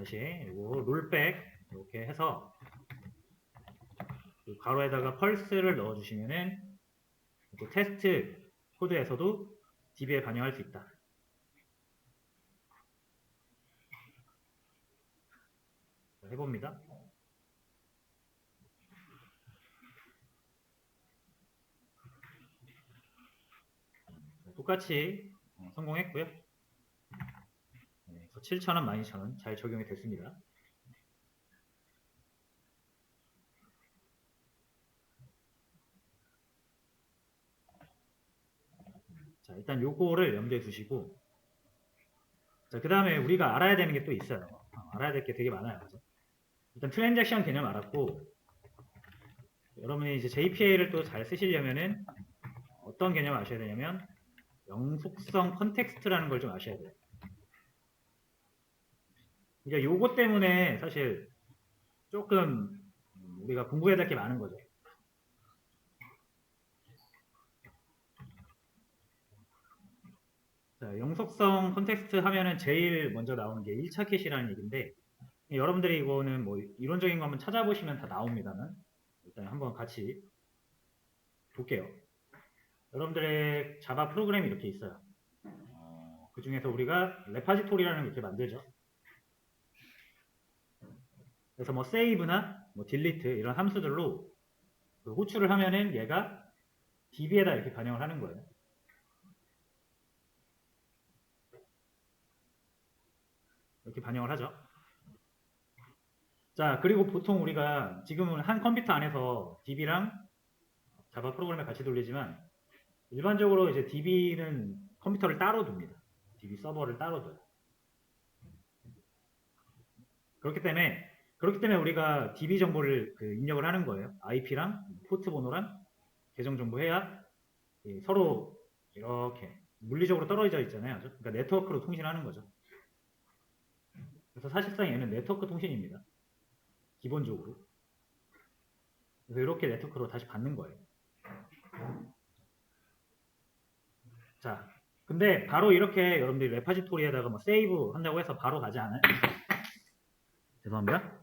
다시 이거 롤백 이렇게 해서 가로에다가 펄스를 넣어주시면은 테스트 코드에서도 DB에 반영할 수 있다. 해봅니다. 똑같이 성공했고요. 7,000원, 12,000원 잘 적용이 됐습니다. 자, 일단 요거를 염두에 두시고, 자, 그 다음에 우리가 알아야 되는 게 또 있어요. 알아야 될 게 되게 많아요. 그죠? 일단 트랜잭션 개념 알았고, 여러분이 이제 JPA를 또 잘 쓰시려면은 어떤 개념을 아셔야 되냐면 영속성 컨텍스트라는 걸 좀 아셔야 돼요. 그러니까 요거 때문에 사실 조금 우리가 공부해야 될 게 많은 거죠. 자, 영속성 컨텍스트 하면은 제일 먼저 나오는 게 1차 캐시라는 얘기인데, 여러분들이 이거는 뭐 이론적인 거 한번 찾아보시면 다 나옵니다만 일단 한번 같이 볼게요. 여러분들의 자바 프로그램이 이렇게 있어요. 그 중에서 우리가 레파지토리라는 걸 이렇게 만들죠. 그래서 뭐 세이브나 뭐 딜리트 이런 함수들로 그 호출을 하면은 얘가 DB에다 이렇게 반영을 하는 거예요. 이렇게 반영을 하죠. 자, 그리고 보통 우리가 지금은 한 컴퓨터 안에서 DB랑 자바 프로그램을 같이 돌리지만 일반적으로 이제 DB는 컴퓨터를 따로 둡니다. DB 서버를 따로 둬요. 그렇기 때문에 우리가 DB 정보를 입력을 하는 거예요. IP랑 포트 번호랑 계정 정보 해야 서로 이렇게 물리적으로 떨어져 있잖아요. 그러니까 네트워크로 통신하는 거죠. 그래서 사실상 얘는 네트워크 통신입니다. 기본적으로. 그래서 이렇게 네트워크로 다시 받는 거예요. 자, 근데 바로 이렇게 여러분들이 레파지토리에다가 뭐 세이브 한다고 해서 바로 가지 않아요. 죄송합니다.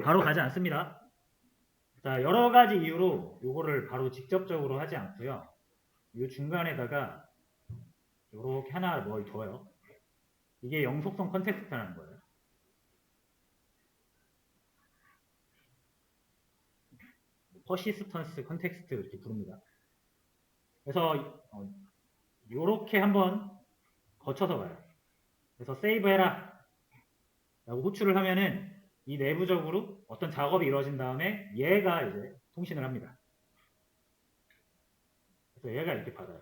바로 가지 않습니다. 자, 여러 가지 이유로 요거를 바로 직접적으로 하지 않고요. 이 중간에다가 요렇게 하나 뭘 둬요. 이게 영속성 컨텍스트라는 거예요. 퍼시스턴스 컨텍스트 이렇게 부릅니다. 그래서 요렇게 한번 거쳐서 가요. 그래서 세이브 해라 라고 호출을 하면은 이 내부적으로 어떤 작업이 이루어진 다음에 얘가 이제 통신을 합니다. 그래서 얘가 이렇게 받아요.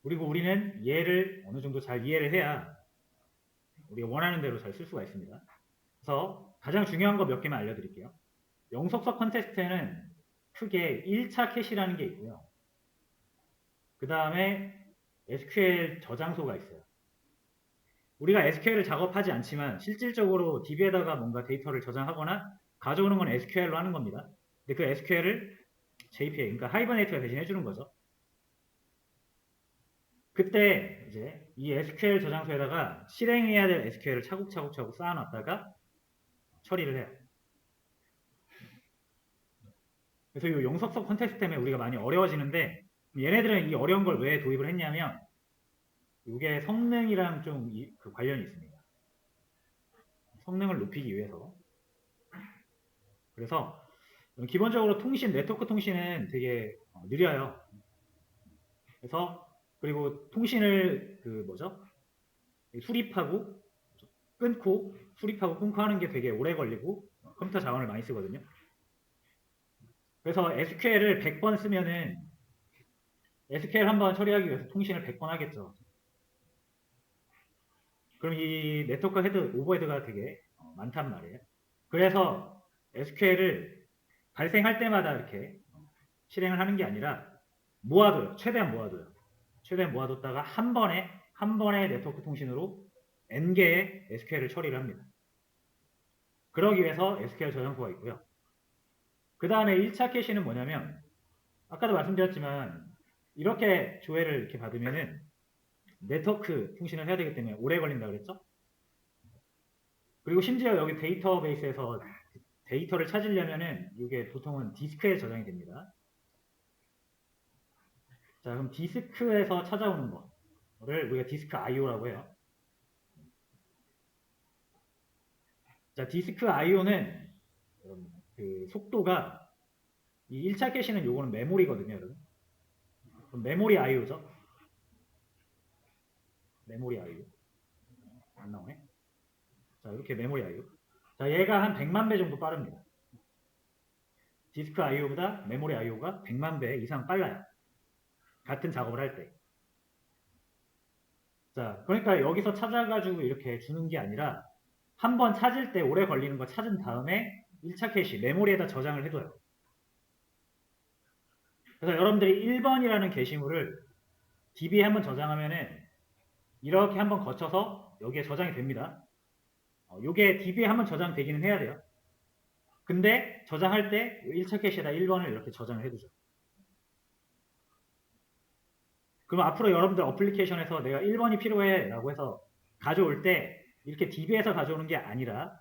그리고 우리는 얘를 어느 정도 잘 이해를 해야 우리가 원하는 대로 잘 쓸 수가 있습니다. 그래서 가장 중요한 거 몇 개만 알려드릴게요. 영속성 컨텍스트에는 크게 1차 캐시라는 게 있고요. 그 다음에 SQL 저장소가 있어요. 우리가 SQL을 작업하지 않지만 실질적으로 DB에다가 뭔가 데이터를 저장하거나 가져오는 건 SQL로 하는 겁니다. 근데 그 SQL을 JPA, 그러니까 하이버네이트가 대신 해주는 거죠. 그때 이제 이 SQL 저장소에다가 실행해야 될 SQL을 차곡차곡 쌓아놨다가 처리를 해요. 그래서 이 영속성 컨텍스트 때문에 우리가 많이 어려워지는데 얘네들은 이 어려운 걸 왜 도입을 했냐면 이게 성능이랑 좀 관련이 있습니다. 성능을 높이기 위해서. 그래서 기본적으로 네트워크 통신은 되게 느려요. 그래서 그리고 통신을 수립하고 끊고 수립하고 끊고 하는 게 되게 오래 걸리고 컴퓨터 자원을 많이 쓰거든요. 그래서 SQL을 100번 쓰면은 SQL 한번 처리하기 위해서 통신을 100번 하겠죠. 그럼 이 네트워크 오버헤드가 되게 많단 말이에요. 그래서 SQL을 발생할 때마다 이렇게 실행을 하는 게 아니라 모아둬요. 최대한 모아뒀다가 한 번에 네트워크 통신으로 N개의 SQL을 처리를 합니다. 그러기 위해서 SQL 저장소가 있고요. 그 다음에 1차 캐시는 뭐냐면 아까도 말씀드렸지만 이렇게 조회를 이렇게 받으면은 네트워크 통신을 해야 되기 때문에 오래 걸린다 그랬죠? 그리고 심지어 여기 데이터베이스에서 데이터를 찾으려면은 이게 보통은 디스크에 저장이 됩니다. 자, 그럼 디스크에서 찾아오는 거를 우리가 디스크 IO라고 해요. 자, 디스크 IO는 그 속도가 이 1차 캐시는 요거는 메모리거든요, 여러분. 그럼 메모리 IO죠. 메모리 IO. 안 나오네. 자, 이렇게 메모리 IO. 자, 얘가 한 100만 배 정도 빠릅니다. 디스크 IO보다 메모리 IO가 100만 배 이상 빨라요. 같은 작업을 할 때. 자, 그러니까 여기서 찾아가지고 이렇게 주는 게 아니라 한번 찾을 때 오래 걸리는 거 찾은 다음에 1차 캐시, 메모리에다 저장을 해둬요. 그래서 여러분들이 1번이라는 게시물을 DB에 한번 저장하면은 이렇게 한번 거쳐서 여기에 저장이 됩니다. 요게 DB에 한번 저장되기는 해야 돼요. 근데 저장할 때 1차 캐시에다 1번을 이렇게 저장을 해두죠. 그럼 앞으로 여러분들 어플리케이션에서 내가 1번이 필요해 라고 해서 가져올 때 이렇게 DB에서 가져오는 게 아니라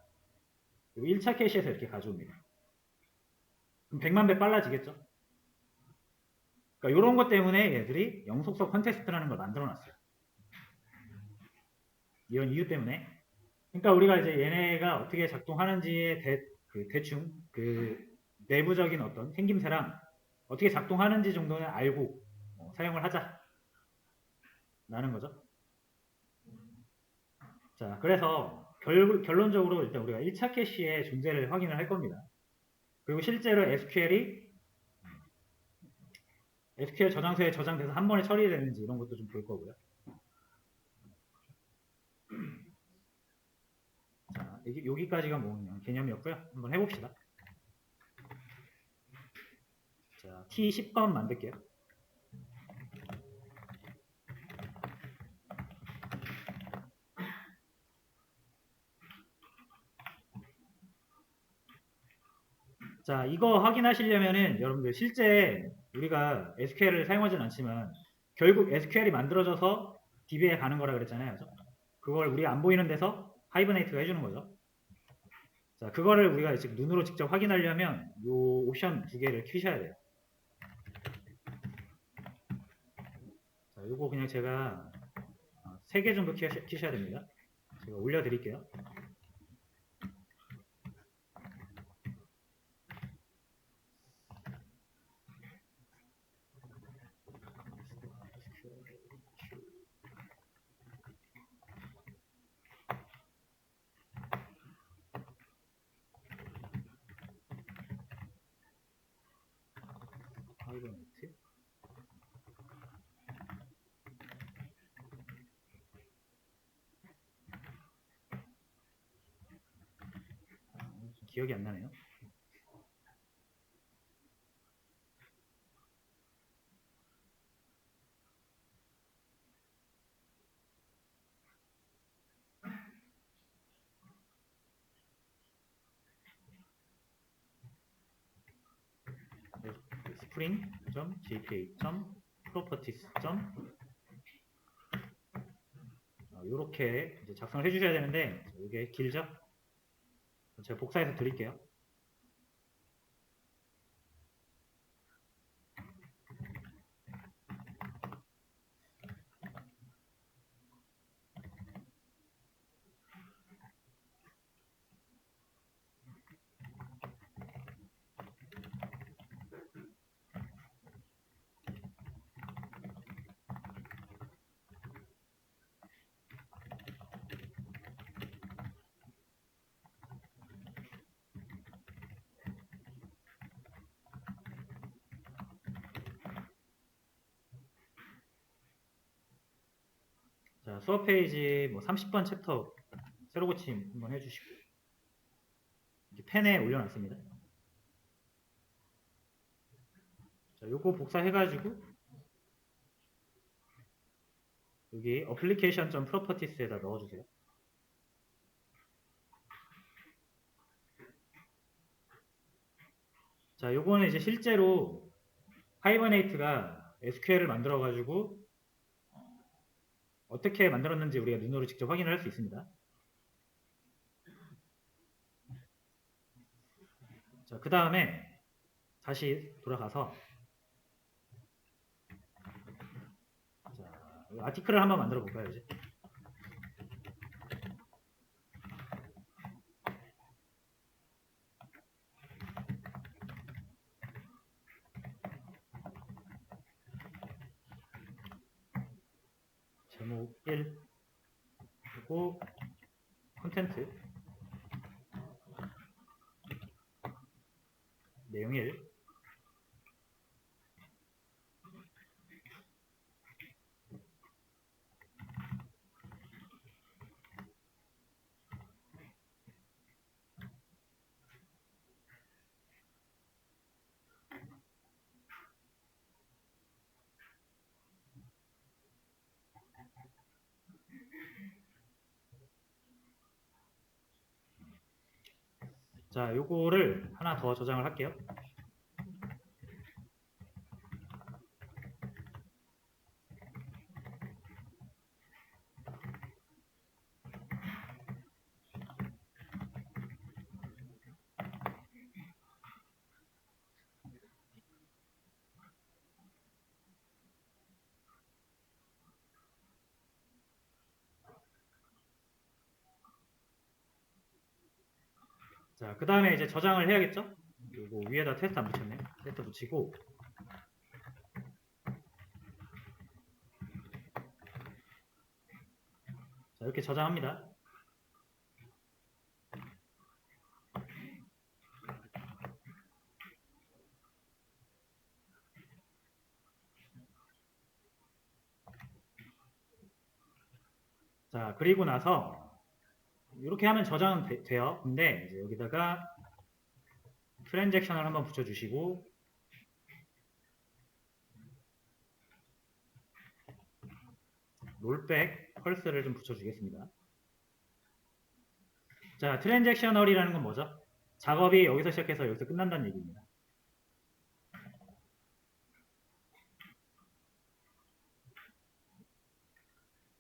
1차 캐시에서 이렇게 가져옵니다. 그럼 100만 배 빨라지겠죠? 그러니까 이런 것 때문에 얘들이 영속성 컨텍스트라는 걸 만들어 놨어요. 이런 이유 때문에. 그러니까 우리가 이제 얘네가 어떻게 작동하는지에 대충 그 내부적인 어떤 생김새랑 어떻게 작동하는지 정도는 알고 사용을 하자 라는 거죠. 자, 그래서 결론적으로 일단 우리가 1차 캐시의 존재를 확인을 할 겁니다. 그리고 실제로 SQL 저장소에 저장돼서 한 번에 처리되는지 이런 것도 좀 볼 거고요. 자, 여기까지가 뭐 그냥 개념이었고요. 한번 해봅시다. 자, T10번 만들게요. 자, 이거 확인하시려면은 여러분들 실제 우리가 SQL을 사용하진 않지만 결국 SQL이 만들어져서 DB에 가는 거라 그랬잖아요. 그래서 그걸 우리가 안 보이는 데서 하이버네이트가 해주는 거죠. 자, 그거를 우리가 지금 눈으로 직접 확인하려면 이 옵션 두 개를 켜셔야 돼요. 자, 요거 그냥 제가 3개 정도 켜셔야 됩니다. 제가 올려드릴게요. 하이버네이트. 기억이 안 나네요. spring.jpa.properties. 이렇게 작성을 해주셔야 되는데 이게 길죠? 제가 복사해서 드릴게요. 자, 수업 페이지 뭐 30번 챕터 새로 고침 한번 해주시고 이렇게 펜에 올려놨습니다. 자, 요거 복사해가지고 여기 application.properties에다 넣어주세요. 자, 요거는 이제 실제로 하이버네이트가 SQL을 만들어가지고 어떻게 만들었는지 우리가 눈으로 직접 확인을 할 수 있습니다. 자, 그 다음에 다시 돌아가서 자, 아티클을 한번 만들어 볼까요, 이제? 제목 1 그리고 콘텐트 내용 1 자, 요거를 하나 더 저장을 할게요. 자, 그 다음에 이제 저장을 해야겠죠? 그리고 위에다 테스트 안 붙였네요. 테스트 붙이고 자, 이렇게 저장합니다. 자, 그리고 나서 이렇게 하면 저장은 돼요. 근데 이제 여기다가 트랜잭션을 한번 붙여주시고 롤백 펄스를 좀 붙여주겠습니다. 자, 트랜잭셔널이라는 건 뭐죠? 작업이 여기서 시작해서 여기서 끝난다는 얘기입니다.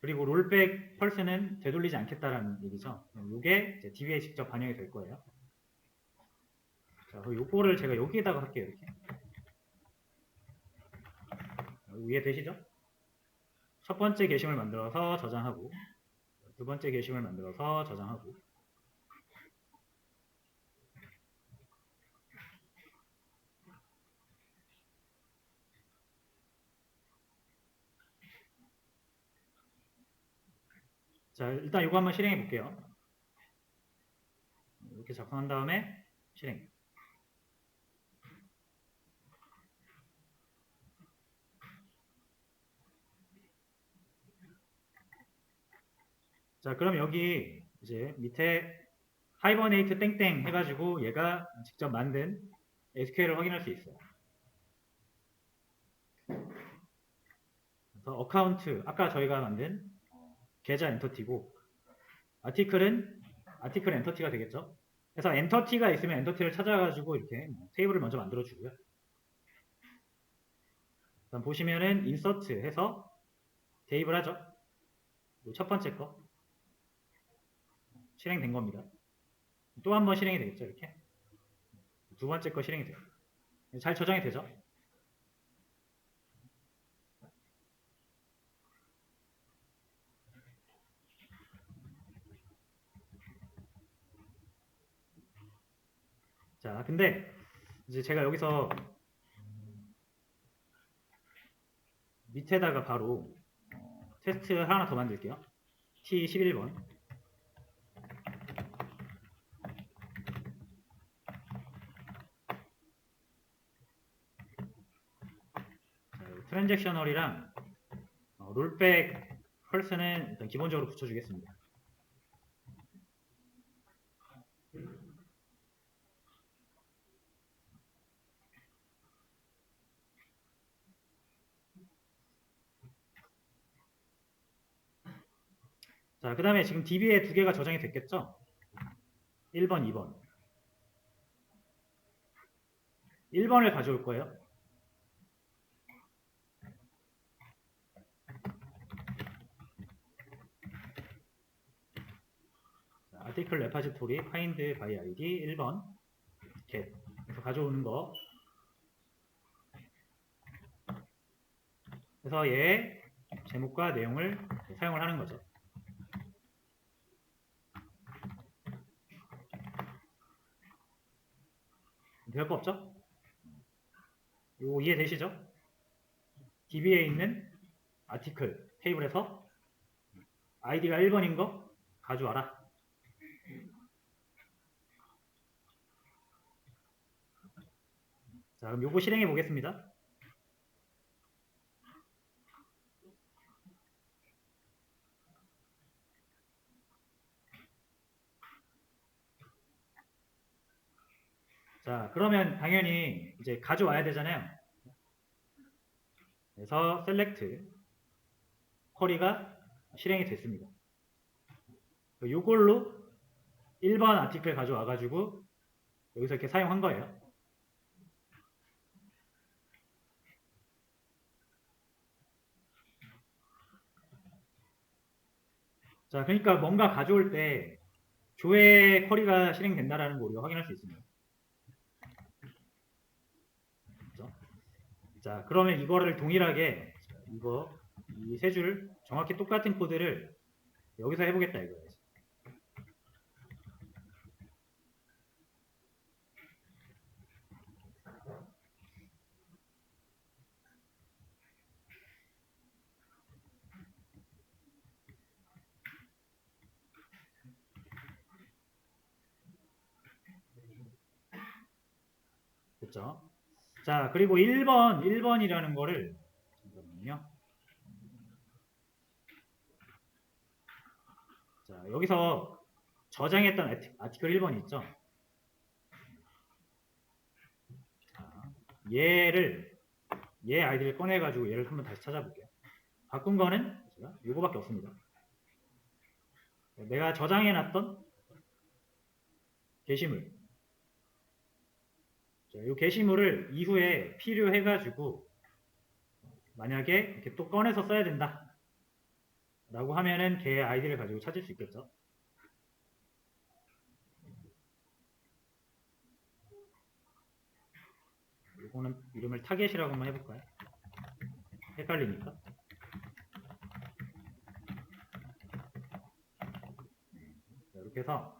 그리고 롤백 펄스는 되돌리지 않겠다라는 얘기죠. 이게 DB에 직접 반영이 될 거예요. 자, 그럼 요거를 제가 여기에다가 할게요. 이렇게. 위에 되시죠? 첫 번째 게시물 만들어서 저장하고 두 번째 게시물 만들어서 저장하고 자, 일단 이거 한번 실행해 볼게요. 이렇게 작성한 다음에 실행. 자, 그럼 여기 이제 밑에 하이버네이트 땡땡 해가지고 얘가 직접 만든 SQL을 확인할 수 있어요. 그래서 어카운트, 아까 저희가 만든 계좌 엔터티고 아티클은 아티클 엔터티가 되겠죠. 그래서 엔터티가 있으면 엔터티를 찾아가지고 이렇게 테이블을 먼저 만들어주고요. 그다음 보시면은 인서트 해서 대입을 하죠. 첫 번째 거 실행된 겁니다. 또 한 번 실행이 되겠죠. 이렇게 두 번째 거 실행이 돼요. 잘 저장이 되죠. 자, 근데 이제 제가 여기서 밑에다가 바로 테스트 하나 더 만들게요. T11번. 트랜잭셔널이랑 롤백 펄스는 일단 기본적으로 붙여주겠습니다. 자, 그 다음에 지금 DB에 두 개가 저장이 됐겠죠? 1번, 2번. 1번을 가져올 거예요. 아티클 레파지토리 find by id 1번 get 가져오는 거. 그래서 얘 제목과 내용을 사용을 하는 거죠. 별거 없죠? 이거 이해되시죠? DB에 있는 아티클 테이블에서 아이디가 1번인 거 가져와라. 자, 그럼 요거 실행해 보겠습니다. 자, 그러면 당연히 이제 가져와야 되잖아요. 그래서 select 쿼리가 실행이 됐습니다. 요걸로 1번 아티클 가져와 가지고 여기서 이렇게 사용한 거예요. 자, 그러니까 뭔가 가져올 때 조회 쿼리가 실행된다라는 거 우리가 확인할 수 있습니다. 그렇죠? 자, 그러면 이거를 동일하게 이 세 줄 정확히 똑같은 코드를 여기서 해보겠다 이거예요. 됐죠? 자, 그리고 1번이라는 거를 잠깐만요. 자, 여기서 저장했던 아티클 1번 있죠? 자, 얘 아이디를 꺼내가지고 얘를 한번 다시 찾아볼게요. 바꾼 거는 요거밖에 없습니다. 내가 저장해놨던 게시물. 자, 이 게시물을 이후에 필요해가지고 만약에 이렇게 또 꺼내서 써야 된다 라고 하면은 걔의 아이디를 가지고 찾을 수 있겠죠. 이거는 이름을 타겟이라고 한번 해볼까요? 헷갈리니까. 자, 이렇게 해서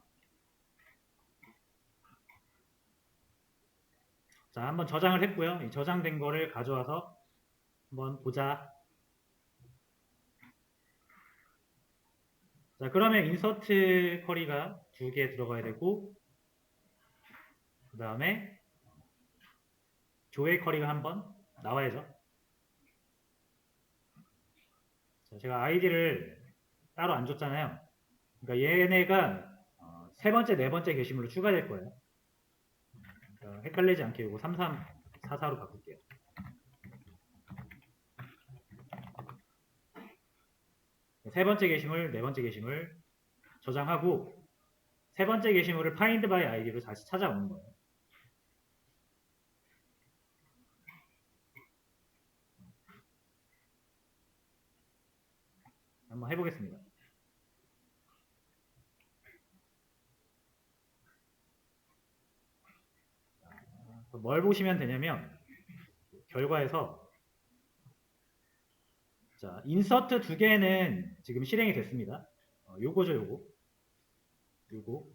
자, 한번 저장을 했고요. 이 저장된 거를 가져와서 한번 보자. 자, 그러면 인서트 쿼리가 2개 들어가야 되고 그 다음에 조회 쿼리가 한번 나와야죠. 자, 제가 아이디를 따로 안 줬잖아요. 그러니까 얘네가 세 번째, 네 번째 게시물로 추가될 거예요. 그러니까 헷갈리지 않게 이거 3344로 바꿀게요. 세 번째 게시물, 네 번째 게시물 저장하고 세 번째 게시물을 find by id로 다시 찾아오는 거예요. 한번 해보겠습니다. 뭘 보시면 되냐면 결과에서 자, 인서트 2개는 지금 실행이 됐습니다. 요거죠, 요거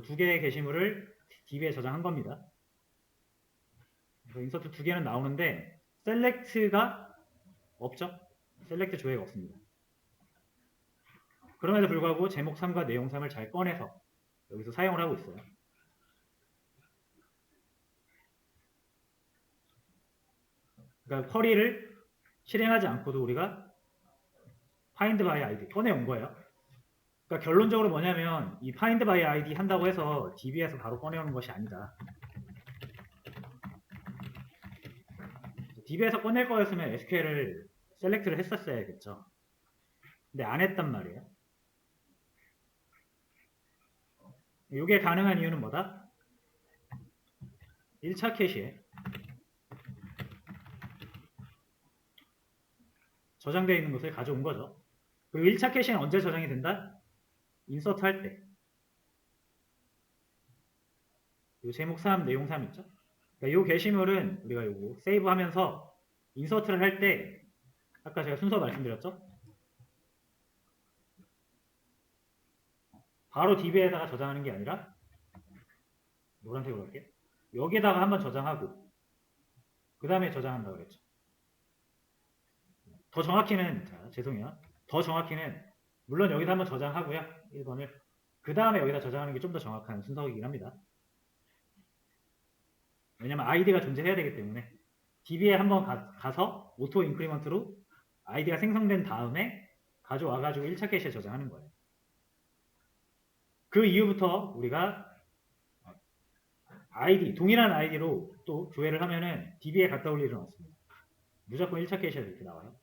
2개의 게시물을 DB에 저장한 겁니다. 그래서 인서트 2개는 나오는데 셀렉트가 없죠? 셀렉트 조회가 없습니다. 그럼에도 불구하고 제목 3과 내용 3을 잘 꺼내서 여기서 사용을 하고 있어요. 그러니까 쿼리를 실행하지 않고도 우리가 find by id 꺼내온 거예요. 그러니까 결론적으로 뭐냐면 이 find by id 한다고 해서 DB에서 바로 꺼내오는 것이 아니다. DB에서 꺼낼 거였으면 SQL을 셀렉트를 했었어야겠죠. 근데 안 했단 말이에요. 이게 가능한 이유는 뭐다? 1차 캐시에 저장되어 있는 것을 가져온 거죠. 그리고 1차 캐시는 언제 저장이 된다? 인서트 할 때. 이 제목 3, 내용 3 있죠? 그러니까 이 게시물은 우리가 요거 세이브하면서 인서트를 할 때 아까 제가 순서 말씀드렸죠? 바로 DB에다가 저장하는 게 아니라 노란색으로 할게요. 여기에다가 한번 저장하고 그 다음에 저장한다고 그랬죠. 더 정확히는 죄송해요. 더 정확히는 물론 여기다 한번 저장하고요. 1번을 그 다음에 여기다 저장하는 게 좀 더 정확한 순서이긴 합니다. 왜냐면 아이디가 존재해야 되기 때문에 DB에 한번 가서 오토 인크리먼트로 아이디가 생성된 다음에 가져와가지고 1차 캐시에 저장하는 거예요. 그 이후부터 우리가 아이디, 동일한 아이디로 또 조회를 하면은 DB에 갔다 올 일은 없습니다. 무조건 1차 캐시에 이렇게 나와요.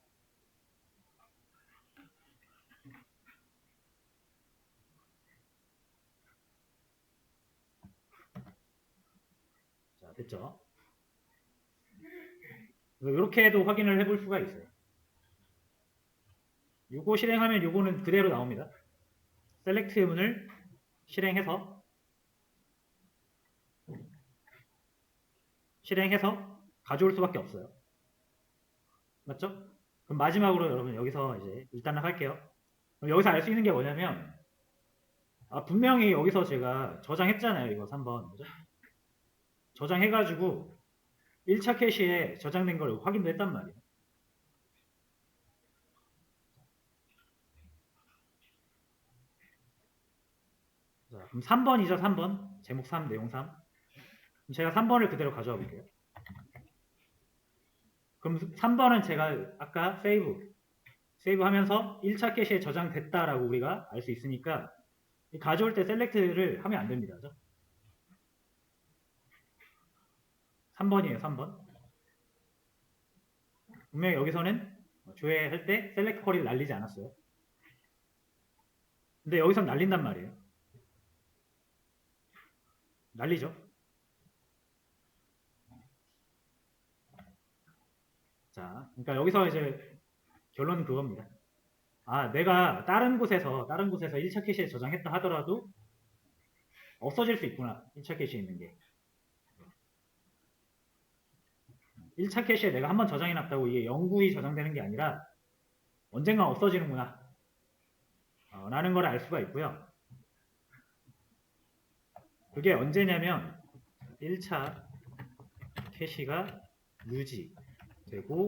자, 됐죠? 이렇게 해도 확인을 해볼 수가 있어요. 요거 실행하면 요거는 그대로 나옵니다. 셀렉트 문을 실행해서 가져올 수밖에 없어요. 맞죠? 그럼 마지막으로 여러분 여기서 이제 일단은 할게요. 그럼 여기서 알 수 있는 게 뭐냐면 분명히 여기서 제가 저장했잖아요. 이거 3번. 그죠? 저장해가지고 1차 캐시에 저장된 걸 확인도 했단 말이에요. 자, 그럼 3번이죠. 3번. 제목 3, 내용 3. 그럼 제가 3번을 그대로 가져와 볼게요. 그럼 3번은 제가 아까 세이브 하면서 1차 캐시에 저장됐다라고 우리가 알 수 있으니까 가져올 때 셀렉트를 하면 안 됩니다. 그죠? 3번이에요. 3번. 분명히 여기서는 조회할 때 셀렉트 쿼리를 날리지 않았어요. 근데 여기선 날린단 말이에요. 날리죠. 자, 그러니까 여기서 이제 결론은 그겁니다. 내가 다른 곳에서 1차 캐시에 저장했다 하더라도 없어질 수 있구나. 1차 캐시에 있는 게. 1차 캐시에 내가 한번 저장해놨다고 이게 영구히 저장되는 게 아니라 언젠가 없어지는구나. 라는 걸 알 수가 있고요. 그게 언제냐면 1차 캐시가 유지되고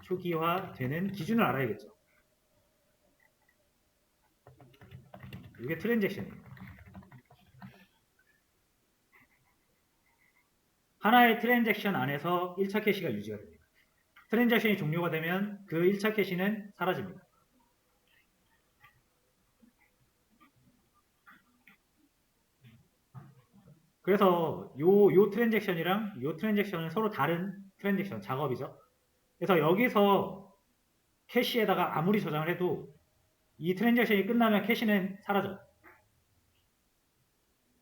초기화되는 기준을 알아야겠죠. 이게 트랜잭션이에요. 하나의 트랜잭션 안에서 1차 캐시가 유지가 됩니다. 트랜잭션이 종료가 되면 그 1차 캐시는 사라집니다. 그래서 요 트랜잭션이랑 요 트랜잭션은 서로 다른 트랜잭션 작업이죠. 그래서 여기서 캐시에다가 아무리 저장을 해도 이 트랜잭션이 끝나면 캐시는 사라져요.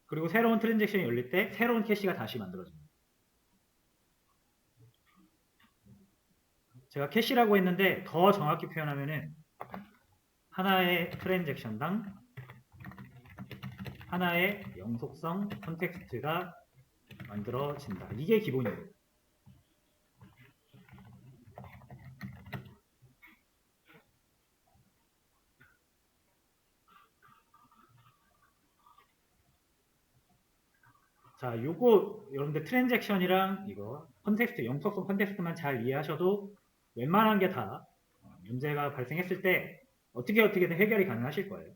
그리고 새로운 트랜잭션이 열릴 때 새로운 캐시가 다시 만들어집니다. 제가 캐시라고 했는데 더 정확히 표현하면은 하나의 트랜잭션당 하나의 영속성 컨텍스트가 만들어진다. 이게 기본이에요. 자, 요거 여러분들 트랜잭션이랑 이거 컨텍스트, 영속성 컨텍스트만 잘 이해하셔도 웬만한 게 다 문제가 발생했을 때 어떻게든 해결이 가능하실 거예요.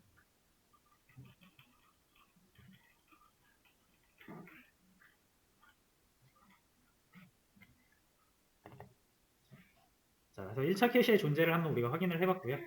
자, 그래서 1차 캐시의 존재를 한번 우리가 확인을 해봤고요.